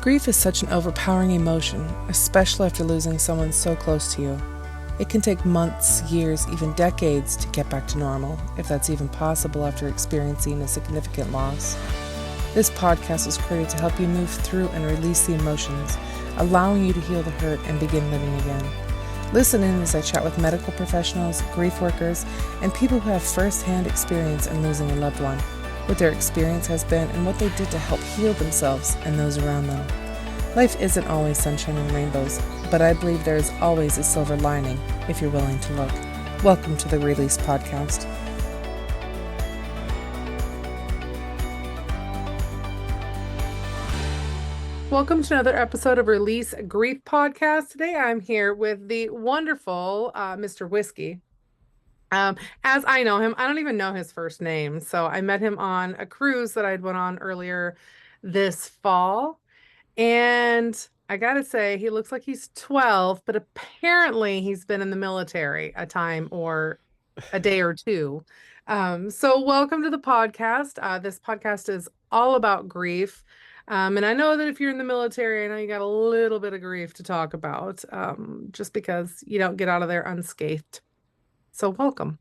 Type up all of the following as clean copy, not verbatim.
Grief is such an overpowering emotion, especially after losing someone so close to you. It can take months, years, even decades to get back to normal, if that's even possible after experiencing a significant loss. This podcast was created to help you move through and release the emotions, allowing you to heal the hurt and begin living again. Listen in as I chat with medical professionals, grief workers, and people who have first-hand experience in losing a loved one, what their experience has been, and what they did to help heal themselves and those around them. Life isn't always sunshine and rainbows, but I believe there is always a silver lining if you're willing to look. Welcome to the Release Podcast. Welcome to another episode of Release Grief Podcast. Today I'm here with the wonderful Mr. Whiskey. As I know him, I don't even know his first name. So I met him on a cruise that I'd went on earlier this fall. And I gotta say, he looks like he's 12, but apparently he's been in the military a time or a day or two. So welcome to the podcast. This podcast is all about grief. And I know that if you're in the military, I know you got a little bit of grief to talk about, just because you don't get out of there unscathed. So welcome.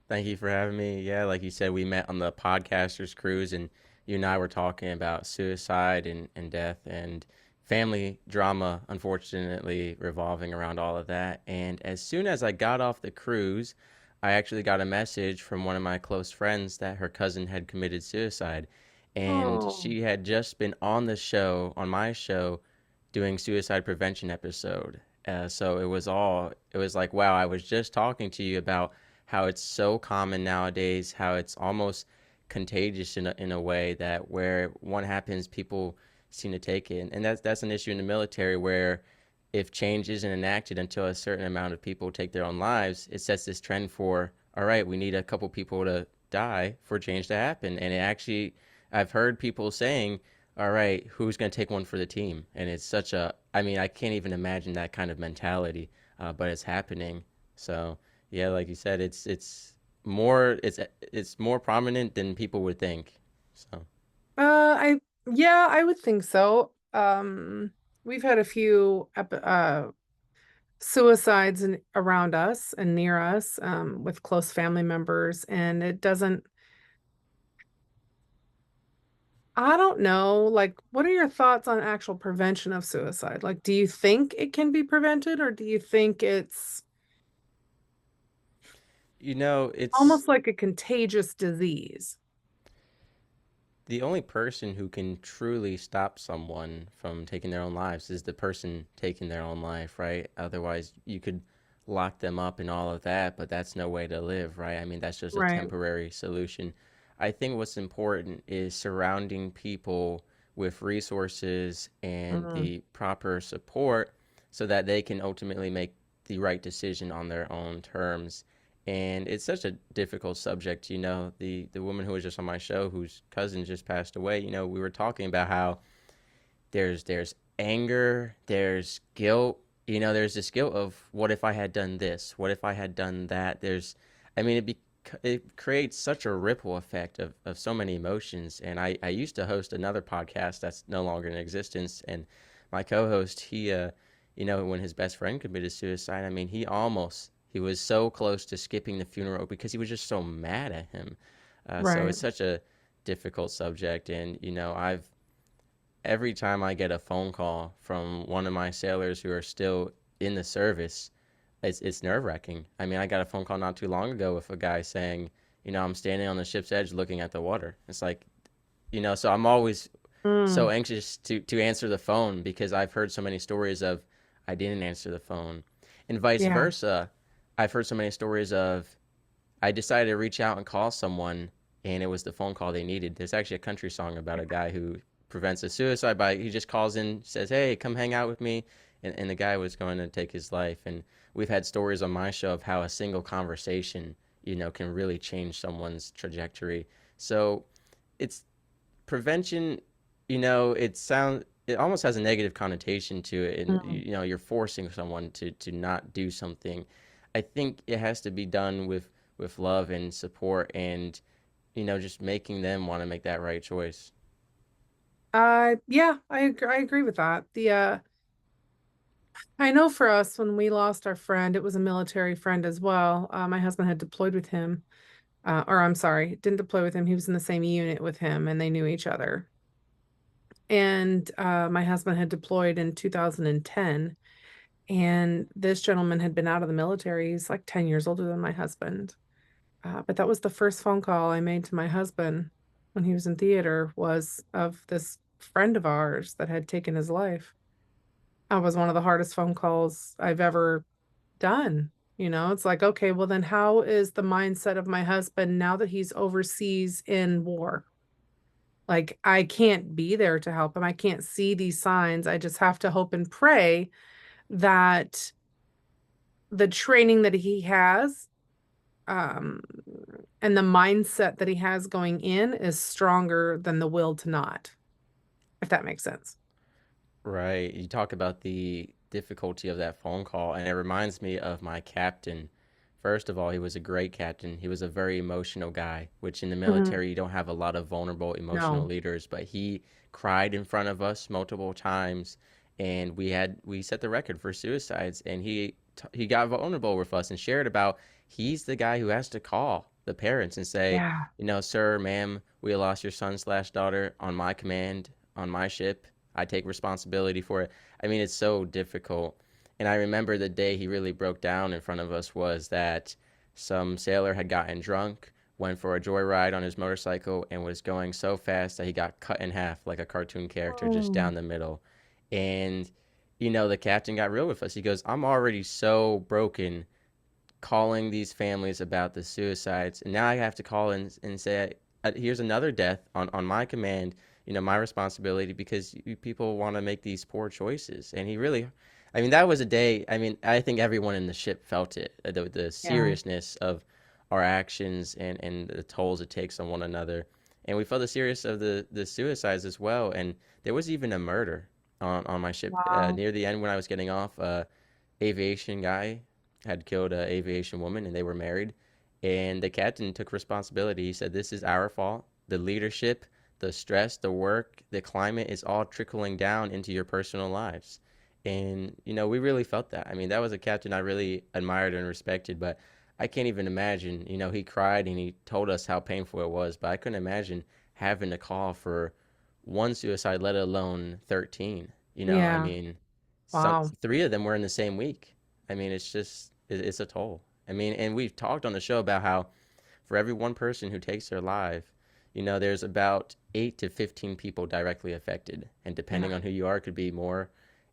Thank you for having me. Yeah, like you said, we met on the podcasters cruise, and you and I were talking about suicide and death and family drama, unfortunately, revolving around all of that. And as soon as I got off the cruise, I actually got a message from one of my close friends that her cousin had committed suicide. And Oh, she had just been on the show, on my show, doing suicide prevention episode. So it was like, wow, I was just talking to you about how it's so common nowadays, how it's almost contagious in a way that where one happens, people seem to take it. And that's an issue in the military where if change isn't enacted until a certain amount of people take their own lives, it sets this trend for, all right, we need a couple people to die for change to happen. And it actually, I've heard people saying, all right, who's going to take one for the team? And it's such a, I mean, I can't even imagine that kind of mentality, but it's happening. So yeah, like you said, it's more prominent than people would think. So I yeah, I would think so. We've had a few suicides around us and near us, with close family members, and it doesn't. I don't know. Like, what are your thoughts on actual prevention of suicide? Like, do you think it can be prevented, or do you think it's you know, it's almost like a contagious disease? the only person who can truly stop someone from taking their own lives is the person taking their own life, right? Otherwise, you could lock them up and all of that, but that's no way to live, right? I mean, that's just a Right. temporary solution. I think what's important is surrounding people with resources and Mhm. the proper support so that they can ultimately make the right decision on their own terms. And it's such a difficult subject. The woman who was just on my show, whose cousin just passed away. We were talking about how there's anger, there's guilt. There's this guilt of what if I had done this, what if I had done that. I mean, it creates such a ripple effect of so many emotions. And I used to host another podcast that's no longer in existence, and my co-host, when his best friend committed suicide, I mean, he was so close to skipping the funeral because he was just so mad at him. So Right. it's such a difficult subject, and I've every time I get a phone call from one of my sailors who are still in the service, it's nerve wracking. I mean, I got a phone call not too long ago with a guy saying, I'm standing on the ship's edge looking at the water. It's like, so I'm always so Mm. anxious to answer the phone because I've heard so many stories of I didn't answer the phone, and vice Yeah. versa. I've heard so many stories of I decided to reach out and call someone, and it was the phone call they needed. There's actually a country song about a guy who prevents a suicide by he just calls in, says, "Hey, come hang out with me," and the guy was going to take his life. And we've had stories on my show of how a single conversation, can really change someone's trajectory. So it's prevention. It almost has a negative connotation to it, and Mm. you're forcing someone to not do something. I think it has to be done with love and support and just making them want to make that right choice. Yeah, I agree with that. I know for us, when we lost our friend, it was a military friend as well. My husband had deployed with him, or I'm sorry, didn't deploy with him. He was in the same unit with him, and they knew each other. And my husband had deployed in 2010, and this gentleman had been out of the military. He's like 10 years older than my husband. But that was the first phone call I made to my husband when he was in theater, was of this friend of ours that had taken his life. That was one of the hardest phone calls I've ever done. It's like, okay, well, then how is the mindset of my husband now that he's overseas in war? Like, I can't be there to help him. I can't see these signs. I just have to hope and pray that the training that he has, um, and the mindset that he has going in is stronger than the will to not, if that makes sense. Right. You talk about the difficulty of that phone call, and it reminds me of my captain. First of all, he was a great captain. He was a very emotional guy, which in the Mhm. military, you don't have a lot of vulnerable, emotional No. leaders, but he cried in front of us multiple times, and we set the record for suicides, and he got vulnerable with us and shared about he's the guy who has to call the parents and say, Yeah. sir, ma'am, we lost your son slash daughter on my command, on my ship. I take responsibility for it. I mean, it's so difficult. And I remember the day he really broke down in front of us was that some sailor had gotten drunk, went for a joyride on his motorcycle, and was going so fast that he got cut in half like a cartoon character just Oh, down the middle. And, the captain got real with us. He goes, I'm already so broken calling these families about the suicides, and now I have to call and say, here's another death on my command, my responsibility because you people want to make these poor choices. And he really, I mean, that was a day. I mean, I think everyone in the ship felt it, the yeah. seriousness of our actions and the tolls it takes on one another. And we felt the seriousness of the suicides as well. And there was even a murder on my ship Wow. near the end when I was getting off. Aviation guy had killed an aviation woman and they were married. And the captain took responsibility. He said, this is our fault. The leadership, the stress, the work, the climate is all trickling down into your personal lives. And, we really felt that. I mean, that was a captain I really admired and respected, but I can't even imagine, he cried and he told us how painful it was, but I couldn't imagine having to call for one suicide, let alone 13. I Yeah. mean, Wow. three of them were in the same week. I mean, it's a toll. I mean, and we've talked on the show about how for every one person who takes their life, there's about 8 to 15 people directly affected, and Yeah. depending on who you are, it could be more.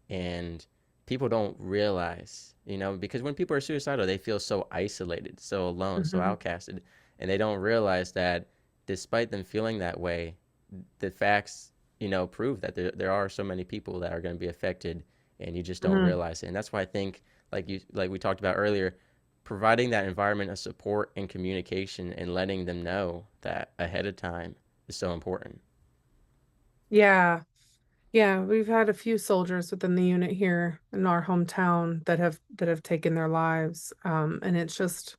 And people don't realize, because when people are suicidal, they feel so isolated, so alone, so Hmm. outcasted, and they don't realize that despite them feeling that way, the facts, prove that there are so many people that are going to be affected, and you just don't Hmm. realize it. And that's why I think, like we talked about earlier, providing that environment of support and communication and letting them know that ahead of time is so important. Yeah. Yeah. We've had a few soldiers within the unit here in our hometown that have taken their lives. And it's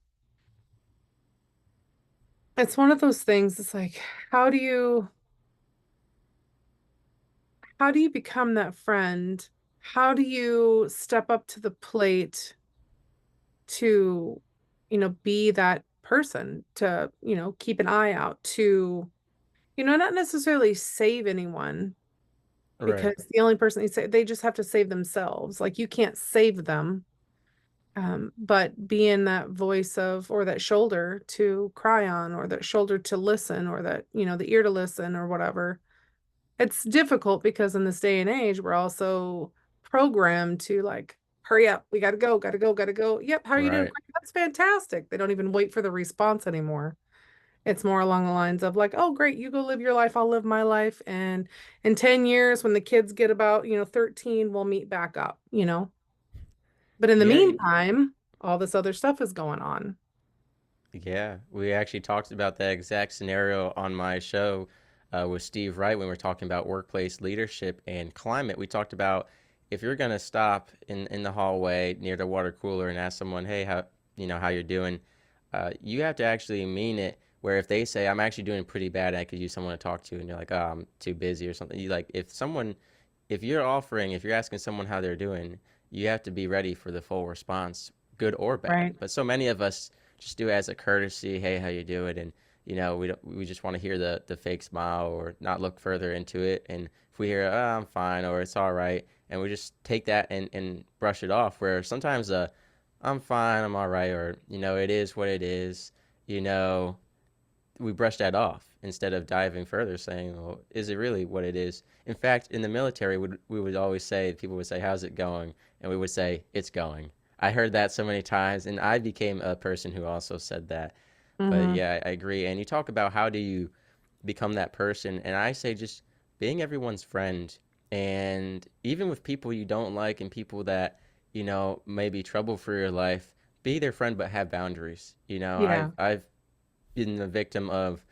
one of those things. It's like, how do you how do you become that friend? How do you step up to the plate to, be that person, to, keep an eye out, to, not necessarily save anyone, because Right. the only person they just have to save themselves. Like, you can't save them. But being that voice of, or that shoulder to cry on, or that shoulder to listen, or that, the ear to listen, or whatever. It's difficult because in this day and age, we're also programmed to, like, hurry up, we gotta go, gotta go, gotta go. Yep, how are you doing? Right. Great. That's fantastic. They don't even wait for the response anymore. It's more along the lines of, like, oh, great, you go live your life, I'll live my life. And in 10 years, when the kids get about, 13, we'll meet back up. But in the Yeah. meantime, all this other stuff is going on. Yeah, we actually talked about that exact scenario on my show with Steve Wright when we were talking about workplace leadership and climate. We talked about if you're going to stop in the hallway near the water cooler and ask someone, "Hey, how you're doing?" You have to actually mean it where if they say I'm actually doing pretty bad, I could use someone to talk to, and you're like, oh, I'm too busy or something. You like if you're asking someone how they're doing, you have to be ready for the full response, good or bad. Right. But so many of us just do it as a courtesy, hey, how you doing? And we just want to hear the fake smile or not look further into it. And if we hear, oh, I'm fine or it's all right, and we just take that and brush it off. Where sometimes I'm fine, I'm all right, or it is what it is. You know, we brush that off instead of diving further, saying, "Well, is it really what it is?" In fact, in the military, we would always say, people would say, "How's it going?" And we would say, "It's going." I heard that so many times, and I became a person who also said that. But Hmm. yeah, I agree. And you talk about how do you become that person, and I say just being everyone's friend, and even with people you don't like and people that may be trouble for your life, be their friend but have boundaries. Yeah. I've been the victim of,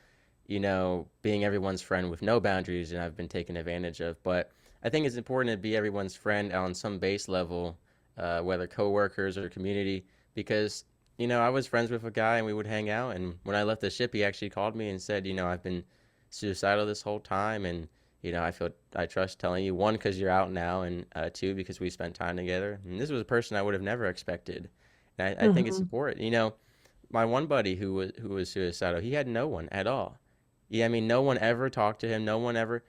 being everyone's friend with no boundaries, and I've been taken advantage of. But I think it's important to be everyone's friend on some base level, whether coworkers or community, because I was friends with a guy and we would hang out. And when I left the ship, he actually called me and said, I've been suicidal this whole time, and I trust telling you, one, because you're out now, and two, because we spent time together. And this was a person I would have never expected. And I think it's Hmm. important. My one buddy who was suicidal, he had no one at all. Yeah, I mean, no one ever talked to him. No one ever.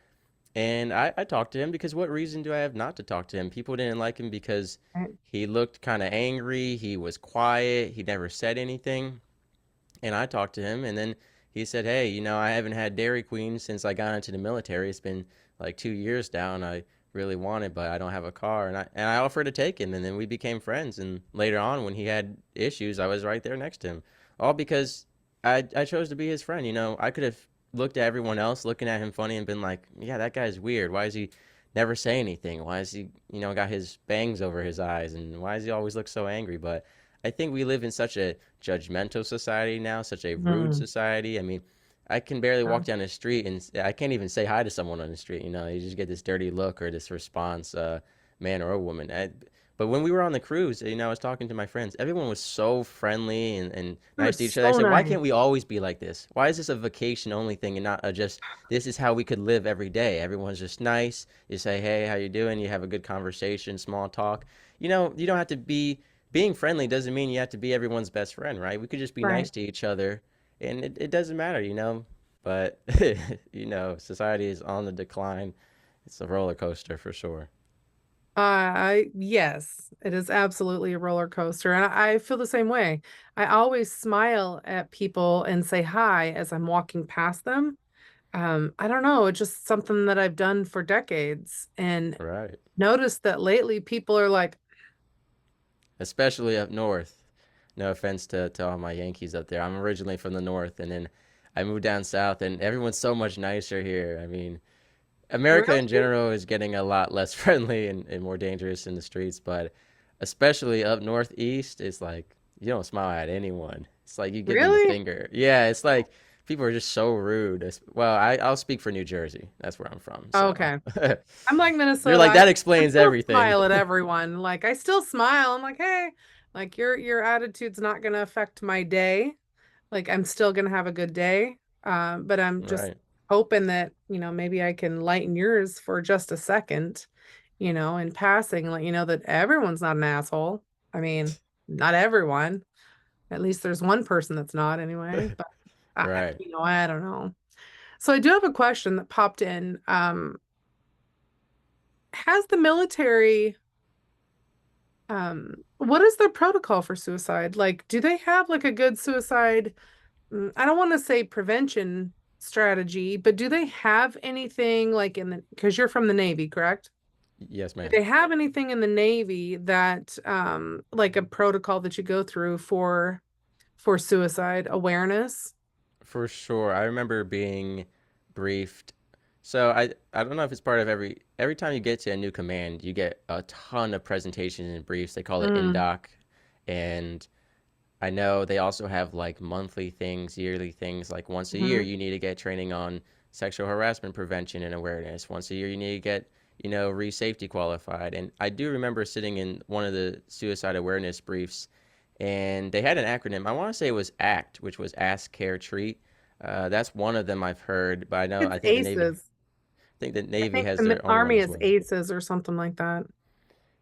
And I talked to him because what reason do I have not to talk to him? People didn't like him because Right. he looked kind of angry. He was quiet. He never said anything. And I talked to him, and then he said, "Hey, I haven't had Dairy Queen since I got into the military. It's been like 2 years now, and I really want it, but I don't have a car." And I offered to take him, and then we became friends. And later on, when he had issues, I was right there next to him, all because I chose to be his friend. I could have looked at everyone else looking at him funny and been like, "Yeah, that guy's weird. Why is he never say anything? Why is he, got his bangs over his eyes, and why does he always look so angry?" But I think we live in such a judgmental society now, such a rude Hmm. society. I mean, I can barely walk down the street and I can't even say hi to someone on the street. You just get this dirty look or this response, man or a woman. But when we were on the cruise, I was talking to my friends. Everyone was so friendly and They were nice to each other. I so said, why nice. can't we always be like this? Why is this a vacation only thing and not just this is how we could live every day? Everyone's just nice. You say, hey, how you doing? You have a good conversation, small talk. You don't have to be being friendly doesn't mean you have to be everyone's best friend, right? We could just be nice Right. to each other, and it doesn't matter. But society is on the decline. It's a roller coaster for sure. Yes, it is absolutely a roller coaster. And I feel the same way. I always smile at people and say hi as I'm walking past them. I don't know, it's just something that I've done for decades and Right. noticed that lately people are like, Especially up north. No offense to all my Yankees up there. I'm originally from the north, and then I moved down south, and everyone's so much nicer here. I mean, America in really? general is getting a lot less friendly and more dangerous in the streets, but especially up northeast, it's like you don't smile at anyone. It's like you give them the Really? finger. Yeah, it's like people are just so rude. Well, I'll speak for New Jersey. That's where I'm from. So Okay. I'm like you're Minnesota. like, that I explains still everything. smile at everyone. Like I still smile. I'm like, hey, like your attitude's not gonna affect my day. Like I'm still gonna have a good day. But I'm just Right. hoping that, maybe I can lighten yours for just a second, in passing, let you know that everyone's not an asshole. I mean, not everyone. At least there's one person that's not anyway. But Right. I don't know. So I do have a question that popped in. Has the military what is their protocol for suicide? Like, do they have like a good suicide? I don't want to say prevention strategy, but do they have anything like because you're from the Navy, correct? Yes, Do ma'am. they have anything in the Navy that like a protocol that you go through for suicide awareness? For sure. I remember being briefed. So I don't know if it's part of every time you get to a new command, you get a ton of presentations and briefs. They call it Mm, indoc, and I know they also have like monthly things, yearly things. Like once a year, hmm. you need to get training on sexual harassment prevention and awareness. Once a year, you need to get, re-safety qualified. And I do remember sitting in one of the suicide awareness briefs, and they had an acronym. I want to say it was ACT, which was Ask, Care, Treat. That's one of them I've heard, but I know It's I think the Navy. aces. I think the I Navy think has the their own one army as is well. aces or something like that.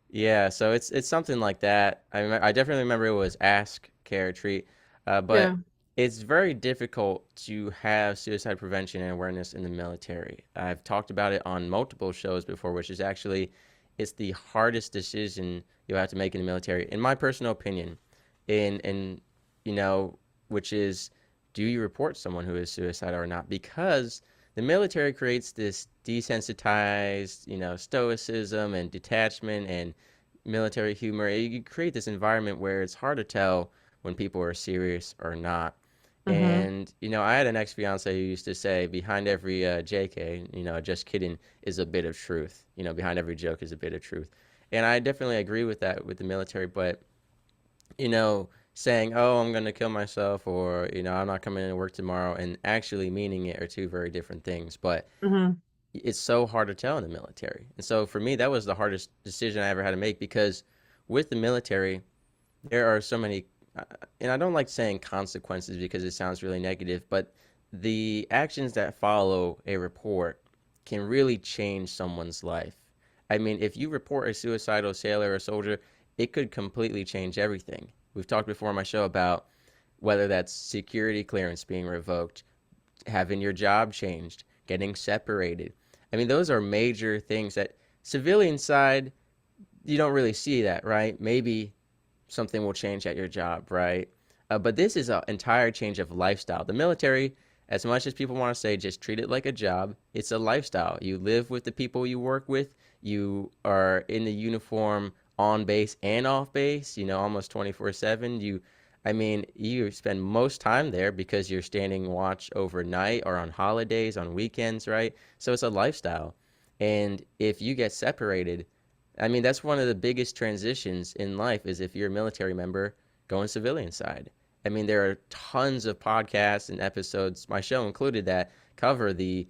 Yeah, so it's something like that. I definitely remember it was ask, care, treat, Yeah. but it's very difficult to have suicide prevention and awareness in the military. I've talked about it on multiple shows before, which is actually it's the hardest decision you have to make in the military, in my personal opinion. In you know, which is do you report someone who is suicidal or not? Because the military creates this desensitized, stoicism and detachment and military humor. You create this environment where it's hard to tell when people are serious or not. Mm-hmm. And I had an ex fiance who used to say, behind every JK, just kidding, is a bit of truth. Behind every joke is a bit of truth. And I definitely agree with that with the military. But saying, "Oh, I'm going to kill myself," or "I'm not coming into work tomorrow," and actually meaning it are two very different things. But Mm-hmm. it's so hard to tell in the military. And so for me, that was the hardest decision I ever had to make because with the military, there are so many, and I don't like saying consequences because it sounds really negative, but the actions that follow a report can really change someone's life. I mean, if you report a suicidal sailor or soldier, it could completely change everything. We've talked before on my show about whether that's security clearance being revoked, having your job changed, getting separated. I mean, those are major things that civilian side, you don't really see that, right? Maybe something will change at your job, right? But this is an entire change of lifestyle. The military, as much as people want to say, just treat it like a job, it's a lifestyle. You live with the people you work with. You are in the uniform on base and off base, almost 24/7. You spend most time there because you're standing watch overnight or on holidays, on weekends, right? So it's a lifestyle. And if you get separated, that's one of the biggest transitions in life is if you're a military member going civilian side. There are tons of podcasts and episodes, my show included, that cover the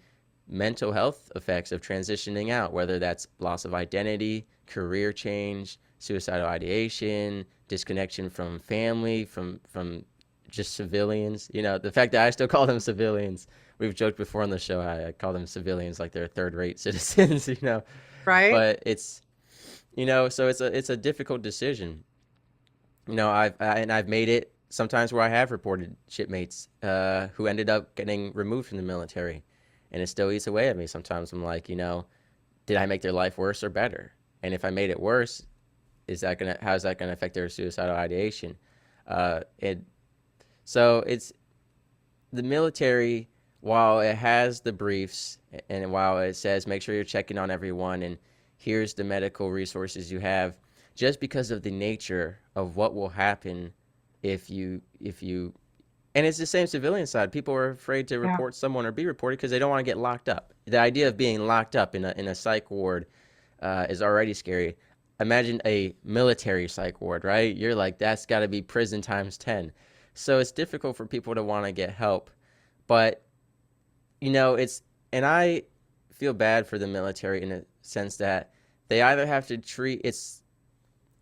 mental health effects of transitioning out, whether that's loss of identity, career change, suicidal ideation, disconnection from family, from just civilians. The fact that I still call them civilians. We've joked before on the show. I call them civilians like they're third-rate citizens. Right? But so it's a difficult decision. I've made it sometimes where I have reported shipmates who ended up getting removed from the military, and it still eats away at me. Sometimes I'm like, did I make their life worse or better? And if I made it worse, how is that gonna affect their suicidal ideation? And so it's the military, while it has the briefs and while it says make sure you're checking on everyone and here's the medical resources you have, just because of the nature of what will happen if you and it's the same civilian side. People are afraid to Yeah. report someone or be reported because they don't want to get locked up. The idea of being locked up in a psych ward is already scary. Imagine a military psych ward, right? You're like, that's got to be prison times 10. So it's difficult for people to want to get help. But, it's, and I feel bad for the military in a sense that they either have to treat, it's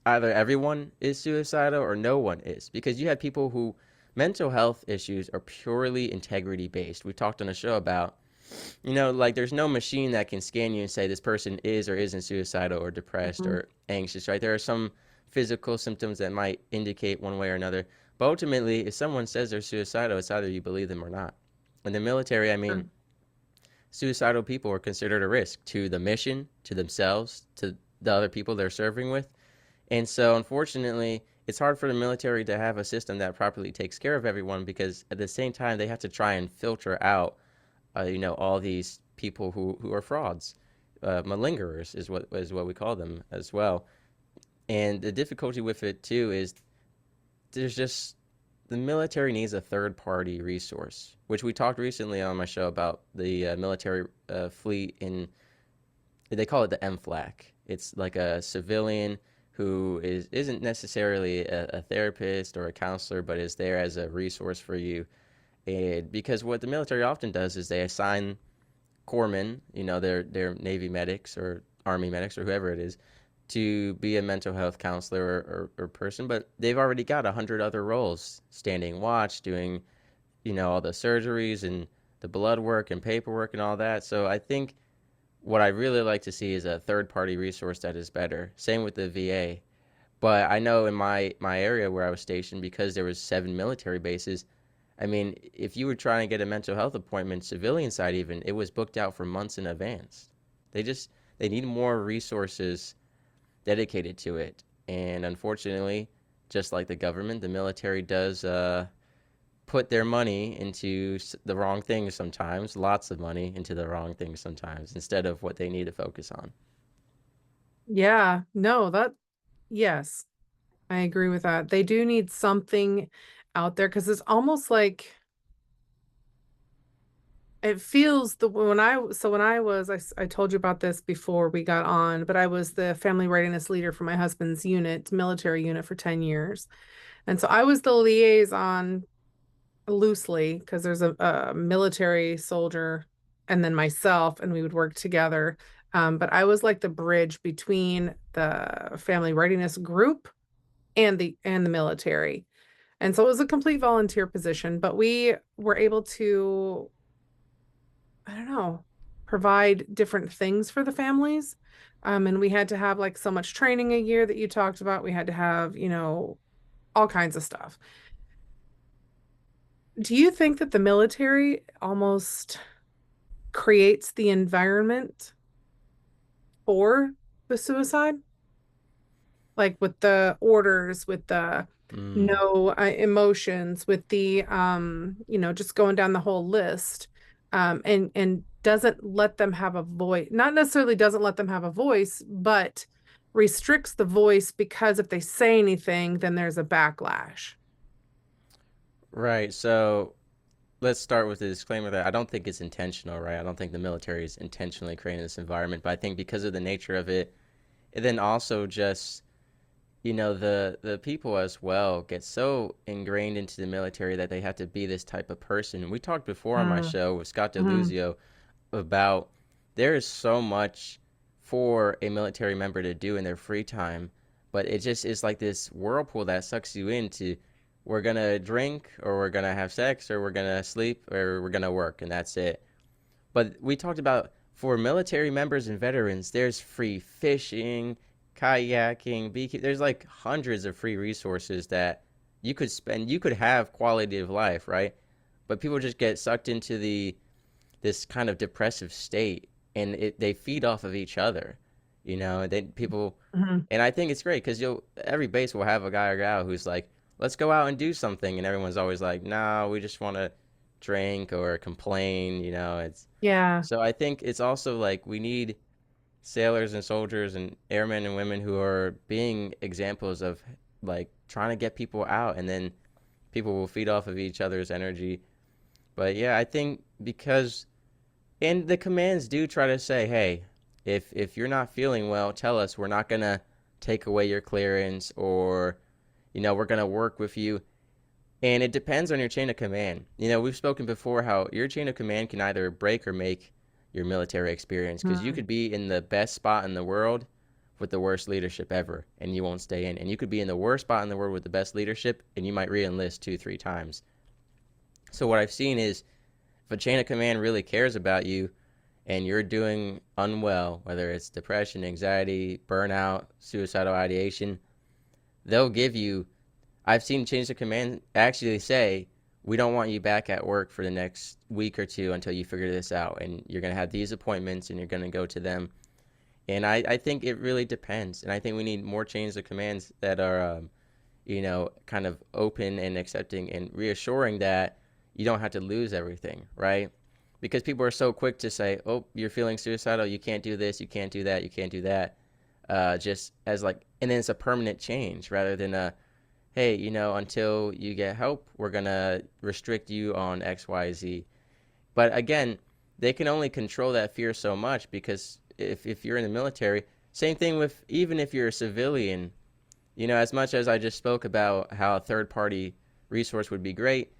either everyone is suicidal or no one is. Because you have people who mental health issues are purely integrity based. We talked on a show about like there's no machine that can scan you and say this person is or isn't suicidal or depressed Mm-hmm. or anxious, right? There are some physical symptoms that might indicate one way or another. But ultimately, if someone says they're suicidal, it's either you believe them or not. In the military, Sure. suicidal people are considered a risk to the mission, to themselves, to the other people they're serving with. And so, unfortunately, it's hard for the military to have a system that properly takes care of everyone because at the same time, they have to try and filter out all these people who are frauds, malingerers is what we call them as well. And the difficulty with it too is there's just the military needs a third party resource, which we talked recently on my show about the military fleet in they call it the MFLAC. It's like a civilian who isn't necessarily a therapist or a counselor, but is there as a resource for you. And because what the military often does is they assign corpsmen, their Navy medics or Army medics or whoever it is, to be a mental health counselor or person, but they've already got 100 other roles, standing watch, doing all the surgeries and the blood work and paperwork and all that. So I think what I really like to see is a third party resource that is better. Same with the VA. But I know in my area where I was stationed, because there was 7 military bases, I mean, if you were trying to get a mental health appointment, civilian side even, it was booked out for months in advance. They just they need more resources dedicated to it. And unfortunately, just like the government, the military does put their money into the wrong things sometimes, lots of money into the wrong things sometimes, instead of what they need to focus on. Yeah, no, yes, I agree with that. They do need something out there because it's almost like it feels the when I so when I was I told you about this before we got on, but I was the family readiness leader for my husband's unit, military unit for 10 years. And so I was the liaison loosely because there's a military soldier and then myself, and we would work together. But I was like the bridge between the family readiness group and the military. And so it was a complete volunteer position, but we were able to, I don't know, provide different things for the families. And we had to have like so much training a year that you talked about. We had to have, all kinds of stuff. Do you think that the military almost creates the environment for the suicide? Like with the orders, with the Mm. no emotions, with the just going down the whole list, and doesn't let them have a voice. Not necessarily doesn't let them have a voice, but restricts the voice because if they say anything, then there's a backlash. Right. So let's start with the disclaimer that I don't think it's intentional, right? I don't think the military is intentionally creating this environment, but I think because of the nature of it, and then also just the people as well get so ingrained into the military that they have to be this type of person. We talked before on my Mm, show with Scott mhm, DeLuzio about there is so much for a military member to do in their free time, but it just is like this whirlpool that sucks you into, we're gonna drink or we're gonna have sex or we're gonna sleep or we're gonna work, and that's it. But we talked about for military members and veterans, there's free fishing, kayaking, beekeeping. There's like hundreds of free resources that you could spend. You could have quality of life, right? But people just get sucked into this kind of depressive state, and they feed off of each other. They people, mhm. and I think it's great because you'll every base will have a guy or gal who's like, let's go out and do something, and everyone's always like, no, we just want to drink or complain. It's Yeah. so I think it's also like we need sailors and soldiers and airmen and women who are being examples of like trying to get people out, and then people will feed off of each other's energy. But yeah, I think because and the commands do try to say, hey, if you're not feeling well, tell us. We're not gonna take away your clearance, or we're gonna work with you. And it depends on your chain of command. We've spoken before how your chain of command can either break or make your military experience, because you Mm. could be in the best spot in the world with the worst leadership ever and you won't stay in. And you could be in the worst spot in the world with the best leadership and you might re-enlist 2, 3 times. So what I've seen is if a chain of command really cares about you and you're doing unwell, whether it's depression, anxiety, burnout, suicidal ideation, they'll give you. I've seen chains of command actually say, we don't want you back at work for the next week or two until you figure this out. And you're going to have these appointments and you're going to go to them. And I think it really depends. And I think we need more chains of commands that are, kind of open and accepting and reassuring that you don't have to lose everything, right? Because people are so quick to say, oh, you're feeling suicidal. You can't do this. You can't do that. You can't do that. Just as like, and then it's a permanent change rather than a, hey, until you get help, we're going to restrict you on XYZ. But again, they can only control that fear so much because if you're in the military, same thing with even if you're a civilian, as much as I just spoke about how a third party resource would be great,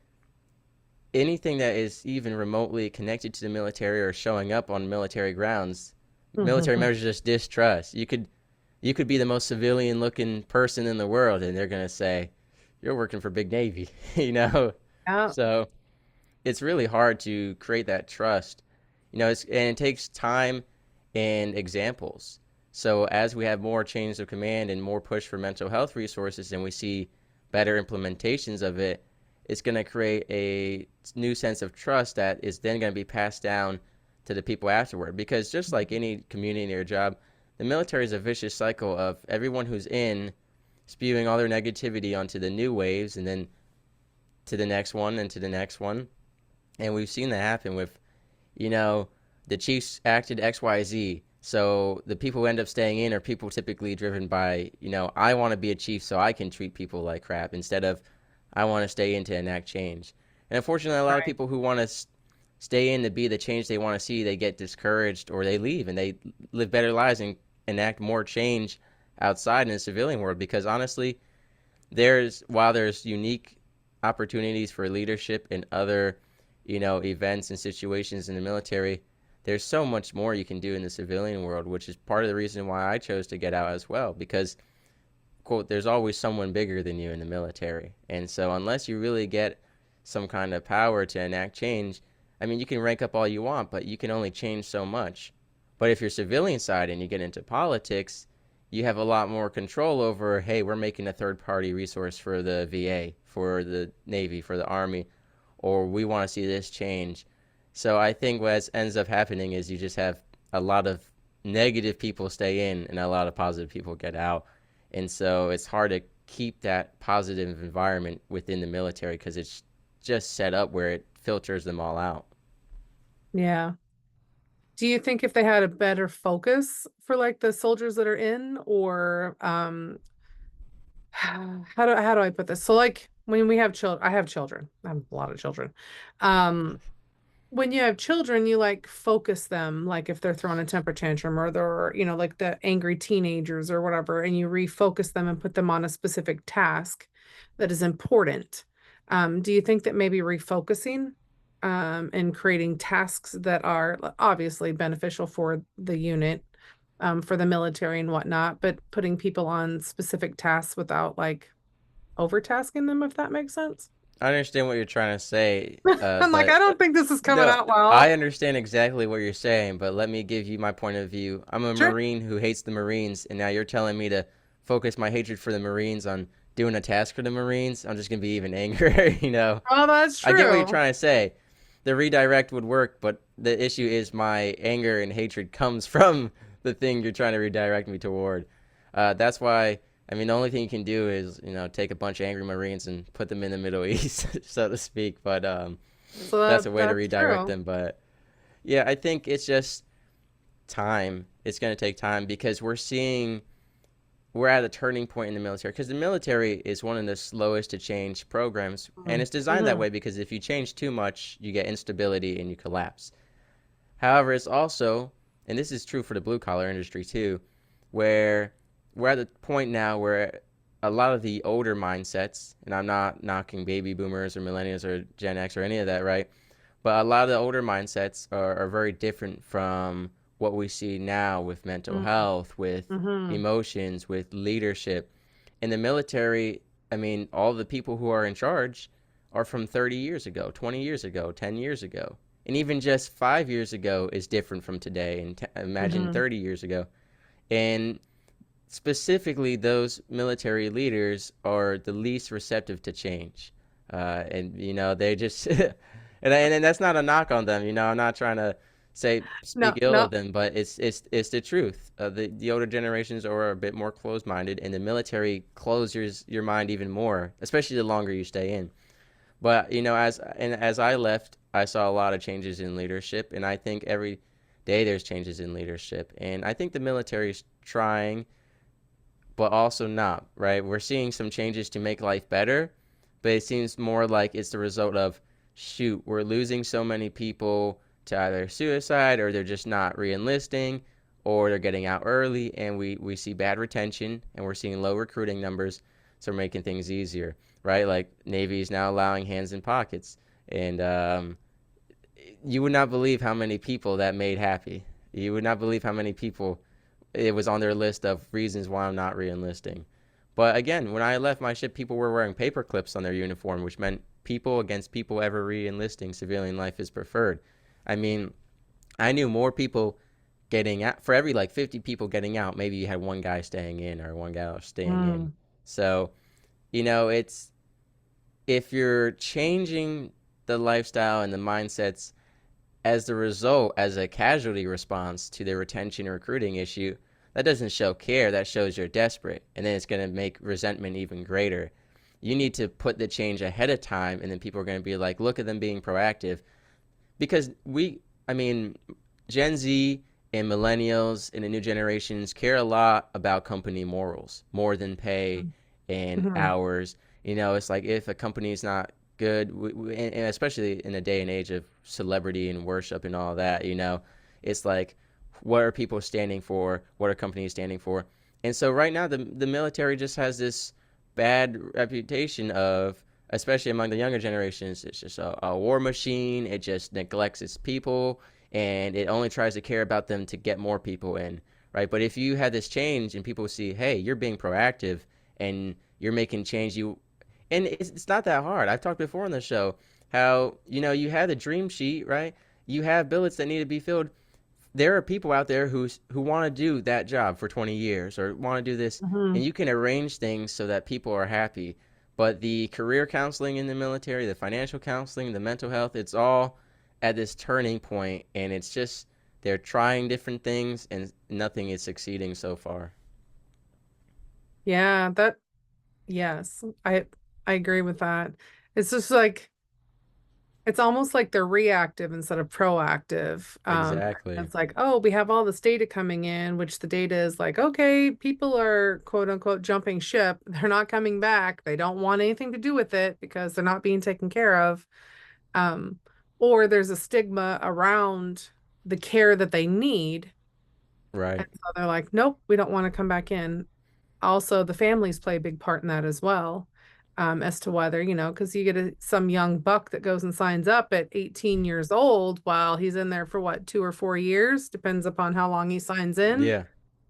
anything that is even remotely connected to the military or showing up on military grounds, military members just distrust. You could be the most civilian looking person in the world and they're going to say, you're working for Big Navy, you know? Yeah. So it's really hard to create that trust. And it takes time and examples. So as we have more chains of command and more push for mental health resources, and we see better implementations of it, it's going to create a new sense of trust that is then going to be passed down to the people afterward. Because just like any community or job, the military is a vicious cycle of everyone who's in spewing all their negativity onto the new waves, and then to the next one and to the next one. And we've seen that happen with, you know, the Chiefs acted XYZ. So the people who end up staying in are people typically driven by, I want to be a chief so I can treat people like crap instead of I want to stay in to enact change. And unfortunately, a lot of Right. people who want to stay in to be the change they want to see, they get discouraged or they leave and they live better lives and enact more change outside in the civilian world. Because honestly, while there's unique opportunities for leadership in other, events and situations in the military, there's so much more you can do in the civilian world, which is part of the reason why I chose to get out as well. Because, quote, there's always someone bigger than you in the military. And so, unless you really get some kind of power to enact change, I mean, you can rank up all you want, but you can only change so much. But if you're civilian side and you get into politics, you have a lot more control over, hey, we're making a third party resource for the VA, for the Navy, for the Army, or we want to see this change. So I think what ends up happening is you just have a lot of negative people stay in and a lot of positive people get out. And so it's hard to keep that positive environment within the military because it's just set up where it filters them all out. Yeah. Do you think if they had a better focus for like the soldiers that are in, or how do I put this? So like when we have children, I have children. I have a lot of children. Um, when you have children, you like focus them, like if they're throwing a temper tantrum or they're, like the angry teenagers or whatever, and you refocus them and put them on a specific task that is important. Do you think that maybe refocusing and creating tasks that are obviously beneficial for the unit, for the military and whatnot, but putting people on specific tasks without like overtasking them, if that makes sense? I understand what you're trying to say, I'm like, I but don't think this is coming no, out I well. understand exactly what you're saying, but let me give you my point of view. I'm a Sure. Marine who hates the Marines, and now you're telling me to focus my hatred for the Marines on doing a task for the Marines. I'm just gonna be even angrier. Oh, that's I get what you're true. trying to say. The redirect would work, but the issue is my anger and hatred comes from the thing you're trying to redirect me toward. That's why, I mean, the only thing you can do is, take a bunch of angry Marines and put them in the Middle East, so to speak. But So that's a way to that's redirect true. them. But yeah, I think it's just time. It's going to take time because we're at a turning point in the military because the military is one of the slowest to change programs, and it's designed that Mm-hmm. way because if you change too much, you get instability and you collapse. However, it's also, and this is true for the blue collar industry too, where we're at the point now where a lot of the older mindsets, and I'm not knocking baby boomers or millennials or Gen X or any of that, right? But a lot of the older mindsets are very different from what we see now with mental health, with Mm-hmm. emotions, with leadership. In the military, I mean, all the people who are in charge are from 30 years ago, 20 years ago, 10 years ago. And even just 5 years ago is different from today. And imagine Mm-hmm. 30 years ago. And specifically, those military leaders are the least receptive to change. And they just, and that's not a knock on them. I'm not trying to speak No, ill of no. them, but it's the truth. The older generations are a bit more closed minded, and the military closes your mind even more, especially the longer you stay in. But as I left, I saw a lot of changes in leadership, and I think every day there's changes in leadership, and I think the military's trying, but also not. Right? We're seeing some changes to make life better, but it seems more like it's the result of shoot, we're losing so many people to either suicide or they're just not re-enlisting or they're getting out early and we see bad retention and we're seeing low recruiting numbers, so we're making things easier, right? Like Navy is now allowing hands in pockets, and you would not believe how many people that made happy. You would not believe how many people it was on their list of reasons why I'm not re-enlisting. But again, when I left my ship, people were wearing paper clips on their uniform, which meant people against people ever re-enlisting, civilian life is preferred. I mean, I knew more people getting out for every like 50 people getting out. Maybe you had one guy staying in or one guy staying in. Mm. So it's if you're changing the lifestyle and the mindsets as the result, as a casualty response to the retention and recruiting issue, that doesn't show care. That shows you're desperate. And then it's going to make resentment even greater. You need to put the change ahead of time, and then people are going to be like, look at them being proactive. Because I mean, Gen Z and millennials and the new generations care a lot about company morals more than pay and Mhm. hours. It's like if a company is not good, and especially in a day and age of celebrity and worship and all that, it's like, what are people standing for? What are companies standing for? And so right now, the military just has this bad reputation of, especially among the younger generations, it's just a war machine. It just neglects its people, and it only tries to care about them to get more people in, right? But if you had this change and people see, hey, you're being proactive and you're making change, and it's not that hard. I've talked before on the show how you have the dream sheet, right? You have billets that need to be filled. There are people out there who want to do that job for 20 years or want to do this, and Mhm. you can arrange things so that people are happy. But the career counseling in the military, the financial counseling, the mental health, it's all at this turning point, and it's just they're trying different things, and nothing is succeeding so far. Yeah, yes, I agree with that. It's just like it's almost like they're reactive instead of proactive. Exactly. It's like, oh, we have all this data coming in, which the data is like, okay, people are quote unquote jumping ship. They're not coming back. They don't want anything to do with it because they're not being taken care of. Um, or there's a stigma around the care that they need. And Right. so they're like, nope, we don't want to come back in. Also, the families play a big part in that as well, as to whether, because you get some young buck that goes and signs up at 18 years old while he's in there for what, 2 or 4 years, depends upon how long he signs in. Yeah.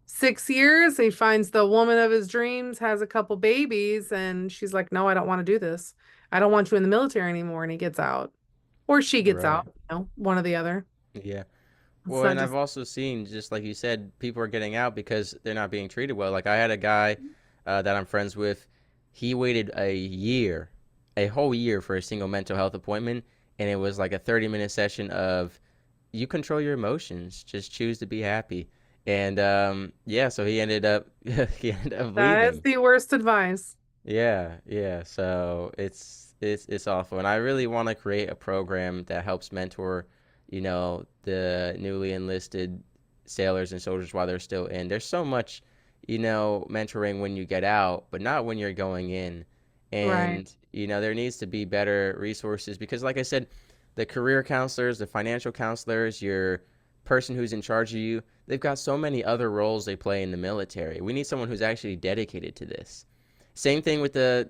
6 years, he finds the woman of his dreams, has a couple babies, and she's like, no, I don't want to do this. I don't want you in the military anymore. And he gets out, or she gets Right. out, one or the other. Yeah. It's Well, not and I've just, also seen, just like you said, people are getting out because they're not being treated well. Like I had a guy that I'm friends with. He waited a whole year for a single mental health appointment, and it was like a 30-minute session of you control your emotions, just choose to be happy. And yeah, so he ended up he ended up that is leaving. the worst advice. Yeah, yeah. So it's awful, and I really want to create a program that helps mentor, the newly enlisted sailors and soldiers while they're still in. There's so much, mentoring when you get out, but not when you're going in. Right. And there needs to be better resources because, like I said, the career counselors, the financial counselors, your person who's in charge of you, they've got so many other roles they play in the military. We need someone who's actually dedicated to this. Same thing with the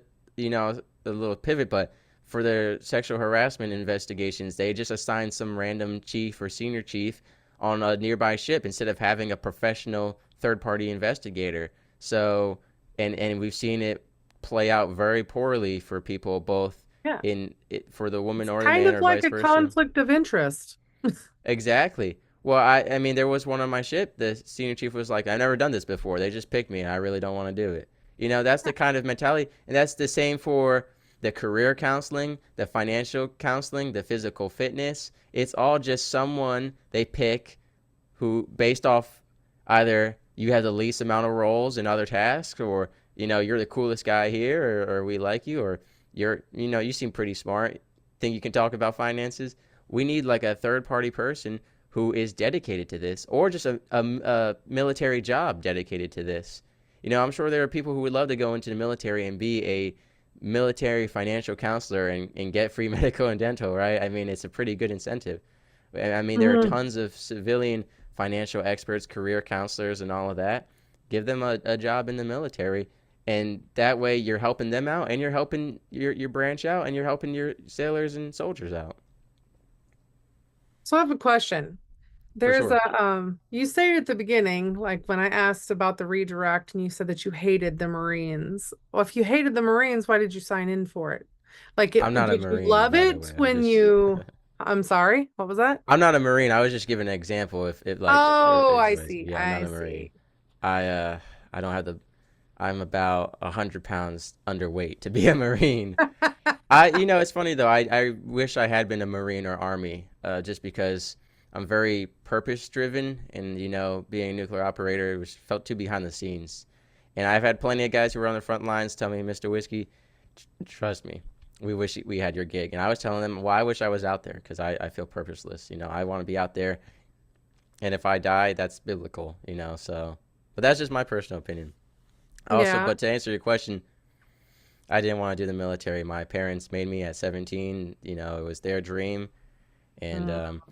little pivot, but for their sexual harassment investigations, they just assign some random chief or senior chief on a nearby ship instead of having a professional third party investigator. So, and we've seen it play out very poorly for people, both Yeah. in it for the woman It's or the kind man, of or like vice a versa. conflict of interest. Exactly. Well, I mean, there was one on my ship. The senior chief was like, "I've never done this before. They just picked me, and I really don't want to do it." That's the kind of mentality, and that's the same for the career counseling, the financial counseling, the physical fitness. It's all just someone they pick who, based off either you have the least amount of roles and other tasks, or you're the coolest guy here, or we like you, or you seem pretty smart, think you can talk about finances. We need like a third party person who is dedicated to this, or just a military job dedicated to this. I'm sure there are people who would love to go into the military and be a military financial counselor and get free medical and dental, right? I mean, it's a pretty good incentive. I mean, there are Mhm. tons of civilian financial experts, career counselors, and all of that. Give them a job in the military, and that way you're helping them out, and you're helping your branch out, and you're helping your sailors and soldiers out. So I have a question. For There's sure. you say at the beginning, like when I asked about the redirect and you said that you hated the Marines. Well, if you hated the Marines, why did you sign in for it? Like, I'm not a did you Marine, love by the it way. I'm when just I'm sorry, what was that? I'm not a Marine. I was just giving an example if it like Oh, is I the way. see. Yeah, I'm not I a Marine. see. I I don't have the I'm about 100 pounds underweight to be a Marine. It's funny though. I wish I had been a Marine or Army, just because I'm very purpose driven, and being a nuclear operator was felt too behind the scenes. And I've had plenty of guys who were on the front lines tell me, Mr. Whiskey, trust me, we wish we had your gig. And I was telling them, well, I wish I was out there because I feel purposeless. I want to be out there, and if I die, that's biblical. So, but that's just my personal opinion. Also, Yeah. but to answer your question, I didn't want to do the military. My parents made me at 17. It was their dream, and Mm, um,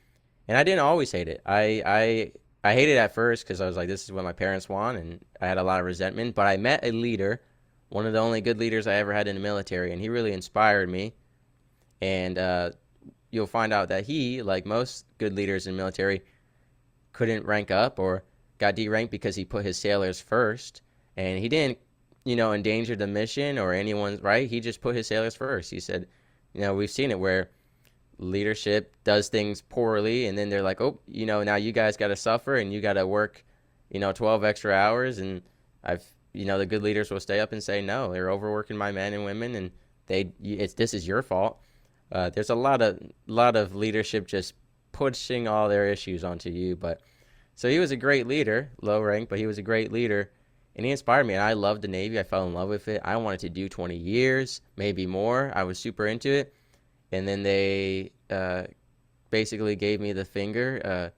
and I didn't always hate it. I hated it at first because I was like, this is what my parents want, and I had a lot of resentment. But I met a leader, one of the only good leaders I ever had in the military, and he really inspired me. And you'll find out that he, like most good leaders in the military, couldn't rank up or got deranked because he put his sailors first, and he didn't, endanger the mission or anyone's right. He just put his sailors first. He said, we've seen it where leadership does things poorly, and then they're like, oh, now you guys got to suffer and you got to work, 12 extra hours, and I've, the good leaders will stay up and say, no, they're overworking my men and women, and this is your fault. There's a lot of leadership just pushing all their issues onto you, but so he was a great leader, low rank, but he was a great leader, and he inspired me. And I loved the Navy. I fell in love with it. I wanted to do 20 years, maybe more. I was super into it, and then they basically gave me the finger.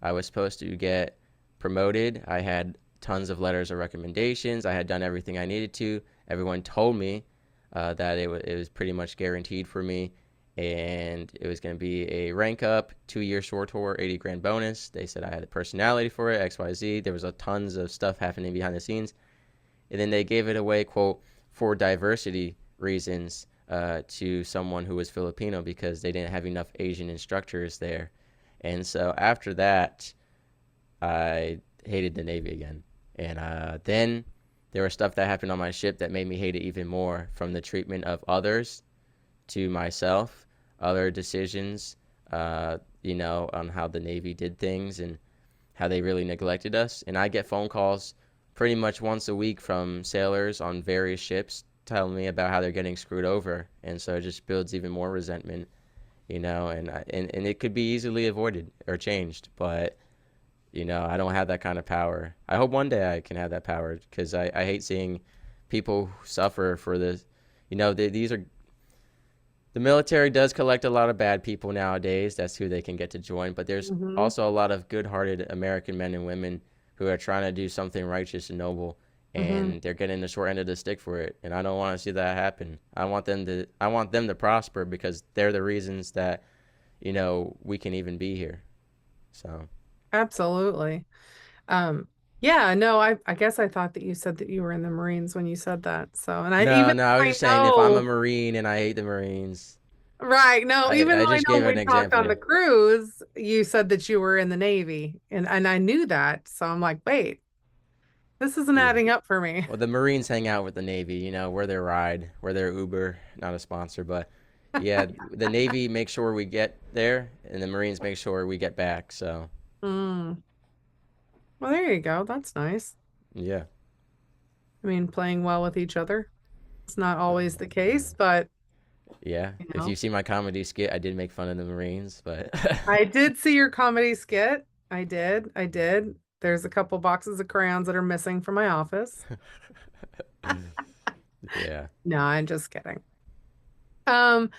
I was supposed to get promoted. I had tons of letters of recommendations. I had done everything I needed to. Everyone told me that it was pretty much guaranteed for me, and it was going to be a rank up, 2 year short tour, 80 grand bonus. They said I had the personality for it, XYZ. There was a tons of stuff happening behind the scenes, and then they gave it away, quote, for diversity reasons, to someone who was Filipino because they didn't have enough Asian instructors there. And so after that, I hated the Navy again. And then there was stuff that happened on my ship that made me hate it even more, from the treatment of others to myself, other decisions, on how the Navy did things and how they really neglected us. And I get phone calls pretty much once a week from sailors on various ships telling me about how they're getting screwed over. And so it just builds even more resentment, and it could be easily avoided or changed. But, I don't have that kind of power. I hope one day I can have that power because I hate seeing people suffer for this. These are the military does collect a lot of bad people nowadays. That's who they can get to join. But there's hmm also a lot of good-hearted American men and women who are trying to do something righteous and noble, hmm and they're getting the short end of the stick for it. And I don't want to see that happen. I want them to prosper because they're the reasons that we can even be here. So Absolutely. Um, yeah, no, I guess I thought that you said that you were in the Marines when you said that. So, and I no, even no, I was though I just saying if I'm a know, Marine and I hate the Marines, right, no, I even I though I just know gave we an talked on the example. cruise, you said that you were in the Navy, and I knew that. So I'm like, wait, this isn't Yeah. adding up for me. Well, the Marines hang out with the Navy. We're their ride, we're their Uber, not a sponsor, but yeah, the Navy makes sure we get there, and the Marines make sure we get back. So Mm. Well, there you go. That's nice. yeah, I mean, playing well with each other. It's not always the case, but yeah. you If you know, see my comedy skit, I did make fun of the Marines, but I did see your comedy skit. I did. I did. There's a couple boxes of crayons that are missing from my office. yeah, No, I'm just kidding. Um,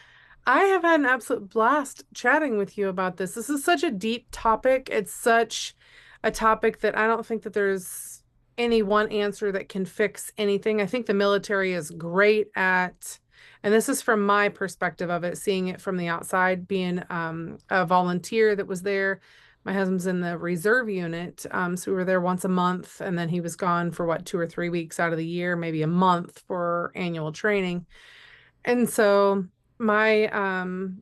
I have had an absolute blast chatting with you about this. This is such a deep topic. It's such a topic that I don't think that there's any one answer that can fix anything. I think the military is great at, and this is from my perspective of it, seeing it from the outside, being a volunteer that was there. My husband's in the reserve unit, so we were there once a month, and then he was gone for what, 2 or 3 weeks out of the year, maybe a month for annual training. And so my